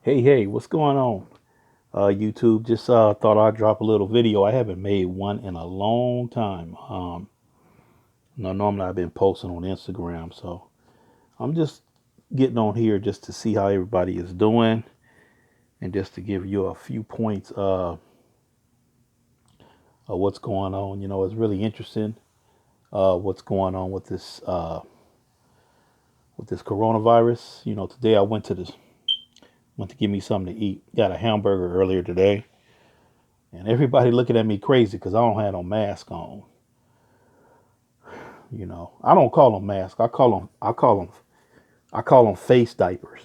Hey, what's going on? YouTube, just thought I'd drop a little video. I haven't made one in a long time. No, normally I've been posting on Instagram, so I'm just getting on here just to see how everybody is doing and just to give you a few points of what's going on. It's really interesting what's going on with this coronavirus. Today I went to give me something to eat. Got a hamburger earlier today, and everybody looking at me crazy because I don't have no mask on. I don't call them masks. I call them face diapers.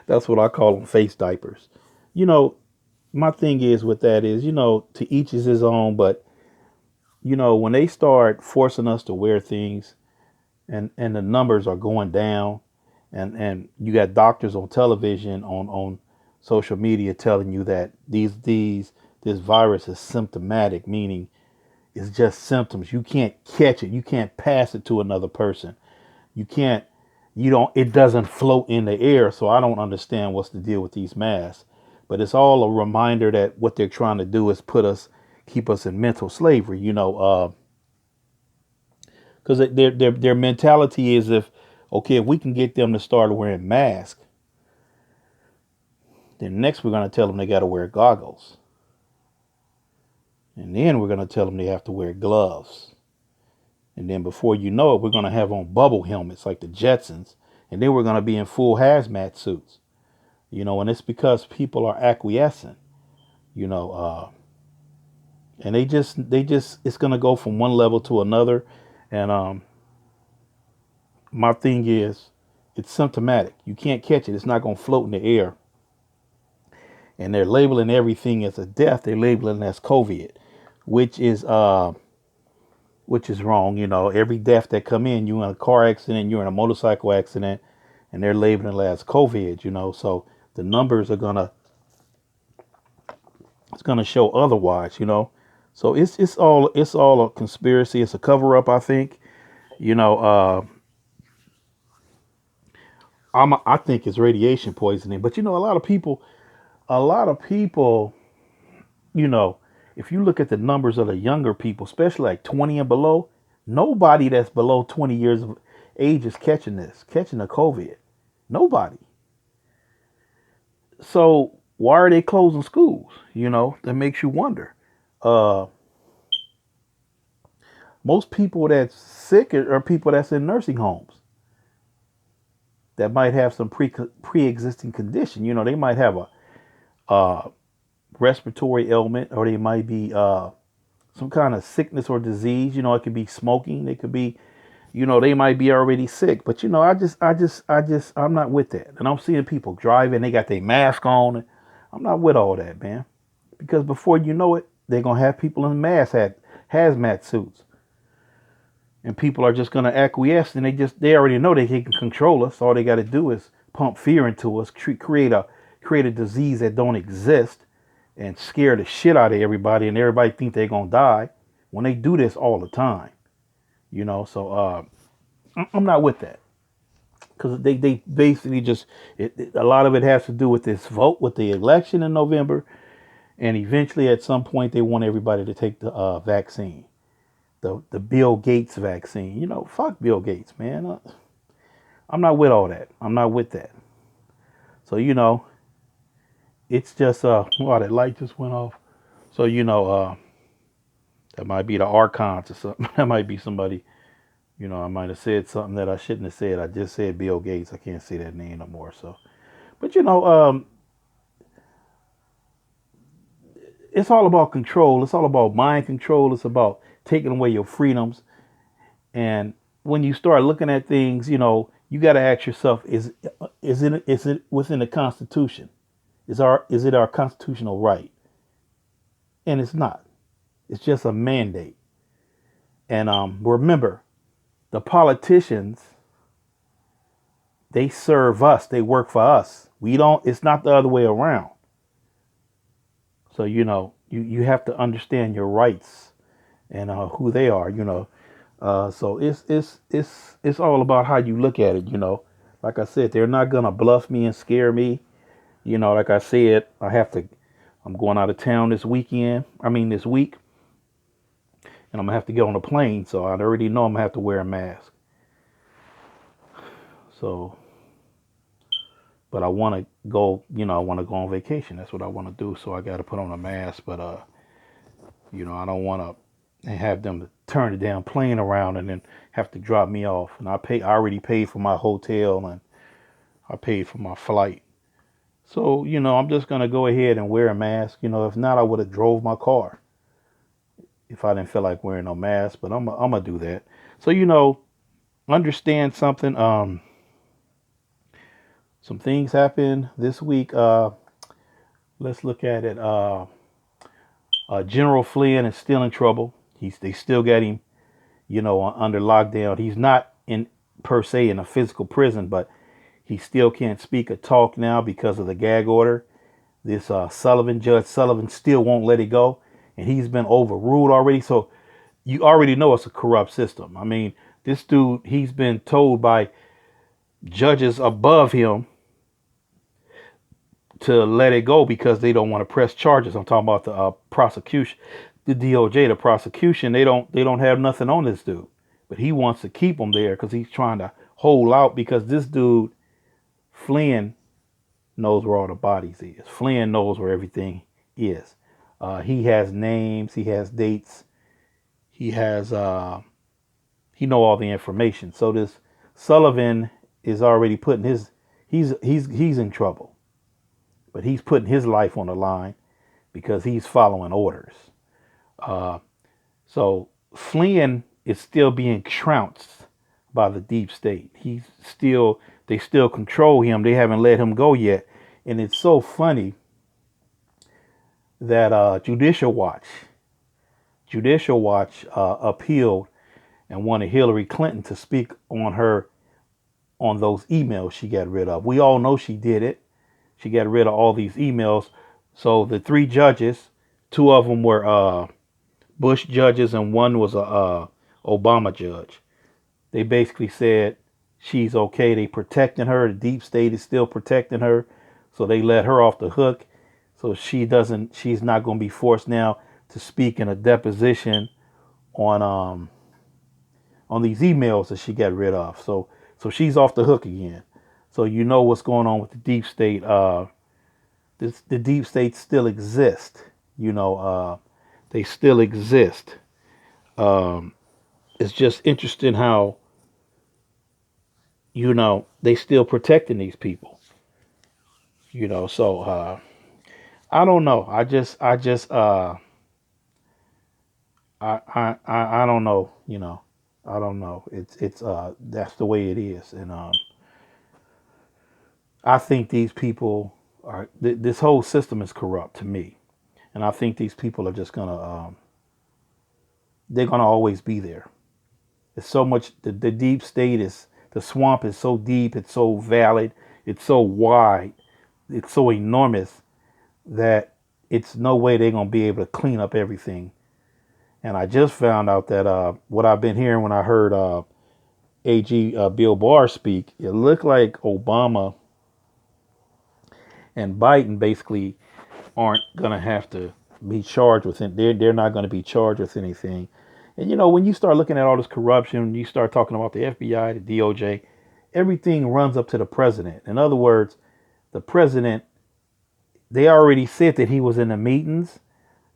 That's what I call them, face diapers. You know, my thing is with that is, to each is his own. But when they start forcing us to wear things, and the numbers are going down, and you got doctors on television, on social media telling you that this virus is symptomatic, meaning it's just symptoms. You can't catch it. You can't pass it to another person. You can't, it doesn't float in the air. So I don't understand what's the deal with these masks. But it's all a reminder that what they're trying to do is keep us in mental slavery, because their mentality is, okay, if we can get them to start wearing masks, then next we're going to tell them they got to wear goggles. And then we're going to tell them they have to wear gloves. And then before you know it, we're going to have on bubble helmets like the Jetsons. And then we're going to be in full hazmat suits. And it's because people are acquiescing, you know, and it's going to go from one level to another. And my thing is, it's symptomatic. You can't catch it. It's not going to float in the air. And they're labeling everything as a death. They're labeling it as COVID, which is wrong. Every death that come in, you're in a car accident, you're in a motorcycle accident, and they're labeling it as COVID. So the numbers it's gonna show otherwise. So it's all a conspiracy. It's a cover up, I think. You know, I think it's radiation poisoning. But a lot of people, you know, if you look at the numbers of the younger people, especially like 20 and below, nobody that's below 20 years of age is catching the COVID. Nobody. So why are they closing schools? That makes you wonder. Uh, Most people that's sick are people that's in nursing homes that might have some pre-existing condition. They might have a respiratory ailment, or they might be some kind of sickness or disease. It could be smoking. It could be, they might be already sick. But I'm not with that. And I'm seeing people driving. They got their mask on. I'm not with all that, man. Because before you know it, they're gonna have people in hazmat suits, and people are just gonna acquiesce. And they already know they can control us. All they got to do is pump fear into us, create a disease that don't exist, and scare the shit out of everybody, and everybody think they're gonna die when they do this all the time. So I'm not with that, because they basically a lot of it has to do with this vote, with the election in November, and eventually at some point they want everybody to take the vaccine, the Bill Gates vaccine. Fuck Bill Gates, man. I'm not with all that. I'm not with that. So it's just wow, that light just went off. So that might be the archons or something. That might be somebody. I might have said something that I shouldn't have said. I just said Bill Gates. I can't say that name no more. So, but it's all about control. It's all about mind control. It's about taking away your freedoms. And when you start looking at things, you got to ask yourself: is it within the Constitution? Is it our constitutional right? And it's not. It's just a mandate. And remember, the politicians, they serve us. They work for us. We don't. It's not the other way around. So you have to understand your rights and who they are. So it's all about how you look at it. Like I said, they're not gonna bluff me and scare me. Like I said, I'm going out of town this weekend. I mean this week, and I'm gonna have to get on a plane. So I already know I'm gonna have to wear a mask. So, but I want to go. I want to go on vacation. That's what I want to do. So I got to put on a mask. But I don't want to have them turn the damn plane around and then have to drop me off. And I already paid for my hotel and I paid for my flight. So, I'm just gonna go ahead and wear a mask. If not, I would have drove my car if I didn't feel like wearing no mask. But I'm gonna do that. So, understand something. Some things happened this week. Let's look at it. General Flynn is still in trouble. They still got him, under lockdown. He's not in per se in a physical prison, but he still can't speak or talk now because of the gag order. This Judge Sullivan, still won't let it go, and he's been overruled already. So you already know it's a corrupt system. I mean, this dude, he's been told by judges above him to let it go because they don't want to press charges. I'm talking about the prosecution, the DOJ, the prosecution. They don't have nothing on this dude, but he wants to keep him there because he's trying to hold out because this dude Flynn knows where all the bodies is. Flynn knows where everything is. He has names. He has dates. He has he know all the information. So this Sullivan is already putting he's in trouble, but he's putting his life on the line because he's following orders. Uh, so Flynn is still being trounced by the deep state. They still control him. They haven't let him go yet. And it's so funny that Judicial Watch appealed and wanted Hillary Clinton to speak on those emails she got rid of. We all know she did it. She got rid of all these emails. So the three judges, two of them were Bush judges and one was a Obama judge. They basically said she's okay. They protecting her. The deep state is still protecting her. So they let her off the hook. So she's not going to be forced now to speak in a deposition on these emails that she got rid of. So she's off the hook again. So you know what's going on with the deep state. The deep state still exists. They still exist. It's just interesting how they still protecting these people. So I don't know. I don't know. I don't know. It's that's the way it is, and I think these people this whole system is corrupt to me, and I think these people are just gonna they're gonna always be there. It's so much. The deep state is the swamp is so deep. It's so valid. It's so wide. It's so enormous that it's no way they're gonna be able to clean up everything. And I just found out that what I've been hearing when I heard AG Bill Barr speak, it looked like Obama and Biden basically aren't gonna have to be charged with it. They're not gonna be charged with anything. And when you start looking at all this corruption, you start talking about the FBI, the DOJ, everything runs up to the president. In other words, the president, they already said that he was in the meetings,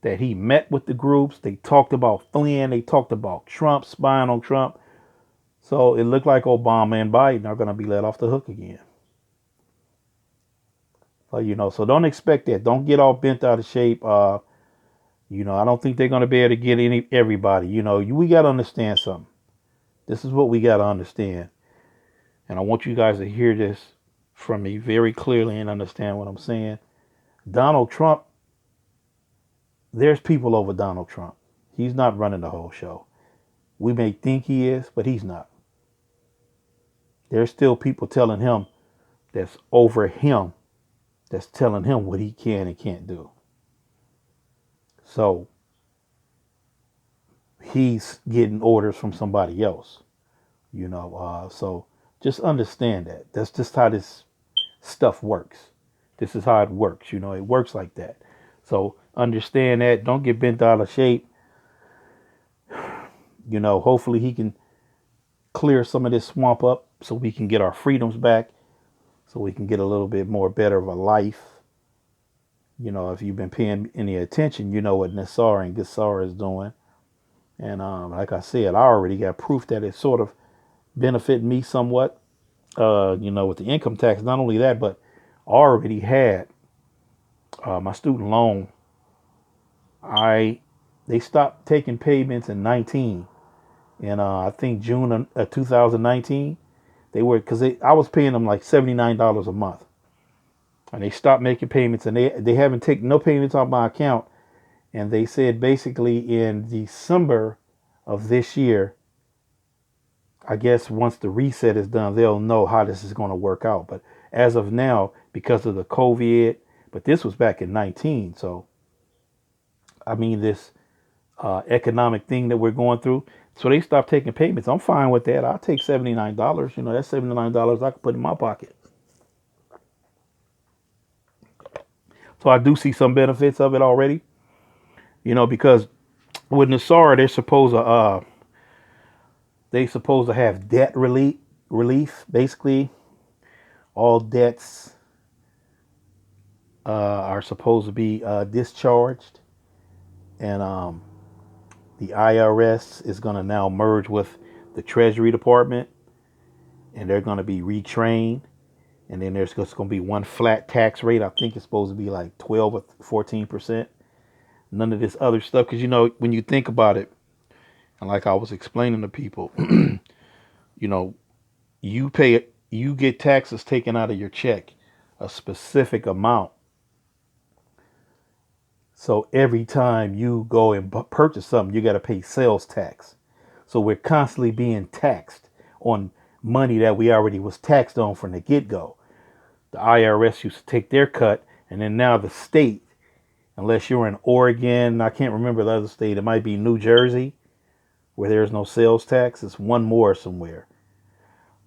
that he met with the groups. They talked about Flynn. They talked about Trump, spying on Trump. So it looked like Obama and Biden are going to be let off the hook again. So don't expect that. Don't get all bent out of shape. I don't think they're going to be able to get everybody. We got to understand something. This is what we got to understand. And I want you guys to hear this from me very clearly and understand what I'm saying. Donald Trump, there's people over Donald Trump. He's not running the whole show. We may think he is, but he's not. There's still people telling him that's over him, that's telling him what he can and can't do. So he's getting orders from somebody else, so Just understand that. That's just how this stuff works. This is how it works. You know, it works like that. So understand that. Don't get bent out of shape. You know, hopefully he can clear some of this swamp up so we can get our freedoms back, so we can get a little bit more better of a life. You know, if you've been paying any attention, you know what Nassar and Gassar is doing. And like I said, I already got proof that it sort of benefited me somewhat. You know, with the income tax. Not only that, but I already had my student loan. I They stopped taking payments in 19, and I think June of 2019 they were because I was paying them like $79 a month, and they stopped making payments, and they haven't taken no payments on my account. And they said basically in December of this year, I guess once the reset is done, they'll know how this is going to work out. But as of now, because of the COVID, but this was back in 19. So, I mean, this economic thing that we're going through. So they stopped taking payments. I'm fine with that. I'll take $79. You know, that's $79 I can put in my pocket. So I do see some benefits of it already. You know, because with Nassar, they supposed to have debt relief. Basically, all debts are supposed to be discharged, and the IRS is going to now merge with the Treasury Department, and they're going to be retrained. And then there's just going to be one flat tax rate. I think it's supposed to be like 12 or 14%. None of this other stuff. Because, you know, when you think about it, and like I was explaining to people, you know, you get taxes taken out of your check, a specific amount. So every time you go and purchase something, you got to pay sales tax. So we're constantly being taxed on money that we already was taxed on from the get-go. The IRS used to take their cut, and then now the state, unless you're in Oregon, I can't remember the other state, it might be New Jersey, where there's no sales tax. It's one more somewhere.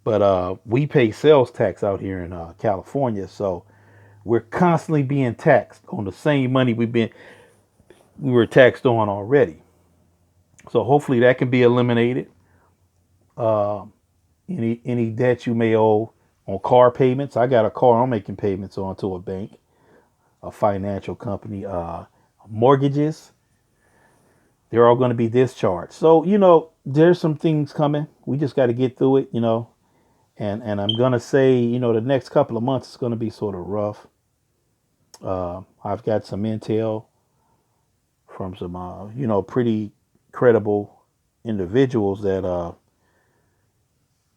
But we pay sales tax out here in California, so we're constantly being taxed on the same money we were taxed on already. So hopefully that can be eliminated. Uh, any debt you may owe on car payments. I got a car I'm making payments on to a bank, a financial company. Mortgages, they're all going to be discharged. So, you know, there's some things coming. We just got to get through it, you know. And I'm going to say, you know, the next couple of months is going to be sort of rough. I've got some intel from some, you know, pretty credible individuals that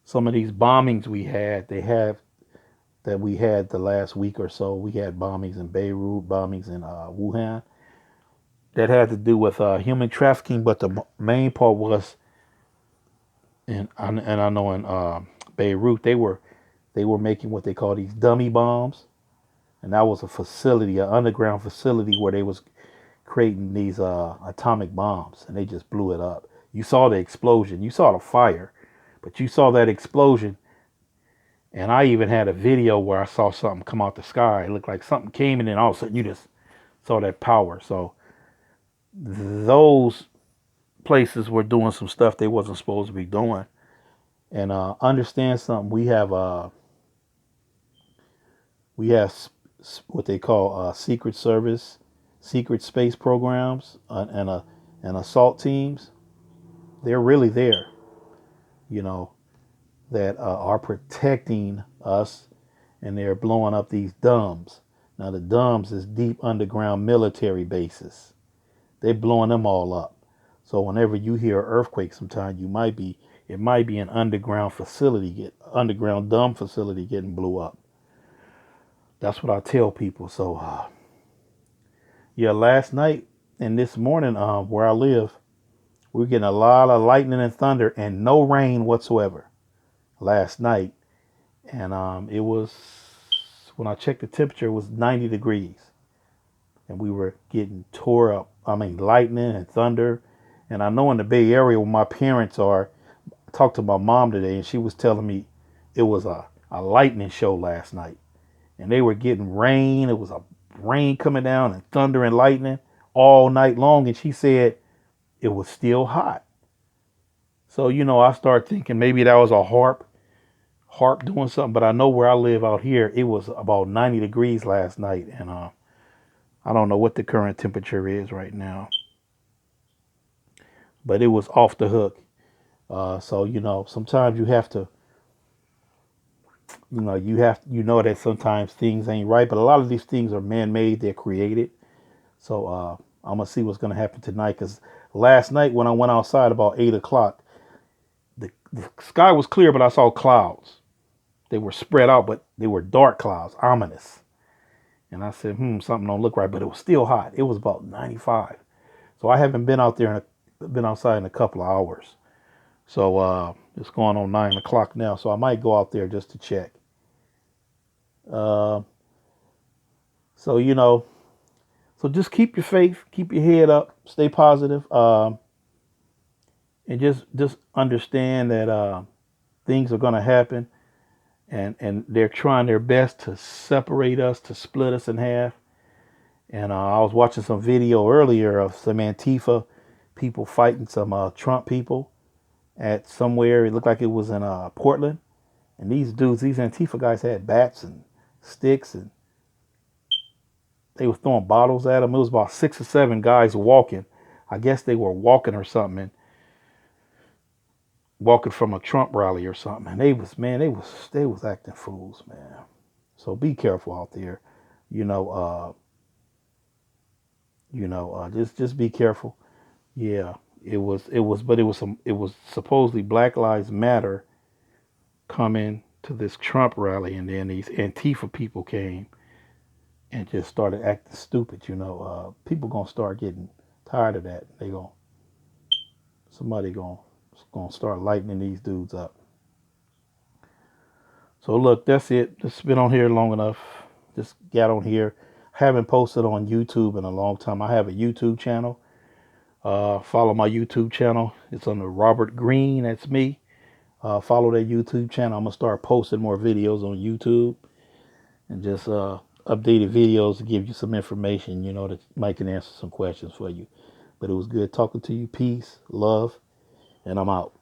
some of these bombings we had the last week or so. We had bombings in Beirut, bombings in Wuhan that had to do with human trafficking, but the main part was, and I know in Beirut they were making what they call these dummy bombs, and that was a facility, an underground facility where they was creating these atomic bombs, and they just blew it up. You saw the explosion, you saw the fire, but you saw that explosion. And I even had a video where I saw something come out the sky. It looked like something came, and then all of a sudden you just saw that power. So those places were doing some stuff they wasn't supposed to be doing. And understand something. We have what they call secret service, secret space programs, and assault teams. They're really there, you know, that are protecting us, and they're blowing up these dumbs. Now the dumbs is deep underground military bases. They're blowing them all up. So whenever you hear an earthquake, sometimes it might be an underground dumb facility getting blew up. That's what I tell people. So yeah, last night and this morning, where I live, we're getting a lot of lightning and thunder and no rain whatsoever. Last night, and it was, when I checked the temperature, it was 90 degrees, and we were getting tore up. I mean, lightning and thunder. And I know in the Bay Area where my parents are, I talked to my mom today, and she was telling me It was a lightning show last night, and they were getting rain. It was a rain coming down and thunder and lightning all night long. And she said it was still hot. So I start thinking maybe that was a harp doing something. But I know where I live out here, it was about 90 degrees last night, and I don't know what the current temperature is right now, but it was off the hook. So sometimes you have to, that sometimes things ain't right, but a lot of these things are man-made. They're created. So I'm gonna see what's gonna happen tonight. Cause last night when I went outside about 8 o'clock, the sky was clear, but I saw clouds. They were spread out, but they were dark clouds, ominous. And I said, something don't look right. But it was still hot. It was about 95. So I haven't been out there been outside in a couple of hours. So it's going on 9 o'clock now. So I might go out there just to check. Uh, so so just keep your faith, keep your head up, stay positive, and just understand that things are going to happen, and they're trying their best to separate us, to split us in half. And I was watching some video earlier of some Antifa people fighting some Trump people at somewhere. It looked like it was in Portland. And these Antifa guys had bats and sticks, and they were throwing bottles at them. It was about 6 or 7 guys walking. I guess they were walking or something, and walking from a Trump rally or something. And they was acting fools, man. So be careful out there. You know, just be careful. Yeah, it was supposedly Black Lives Matter coming to this Trump rally, and then these Antifa people came and just started acting stupid. People gonna start getting tired of that. Somebody gonna start lightening these dudes up. So look, that's it. Just been on here long enough. Just got on here. Haven't posted on YouTube in a long time. I have a YouTube channel. Follow my YouTube channel. It's under Robert Green. That's me. Follow that YouTube channel. I'm gonna start posting more videos on YouTube, and just updated videos to give you some information, that might can answer some questions for you. But it was good talking to you. Peace, love, and I'm out.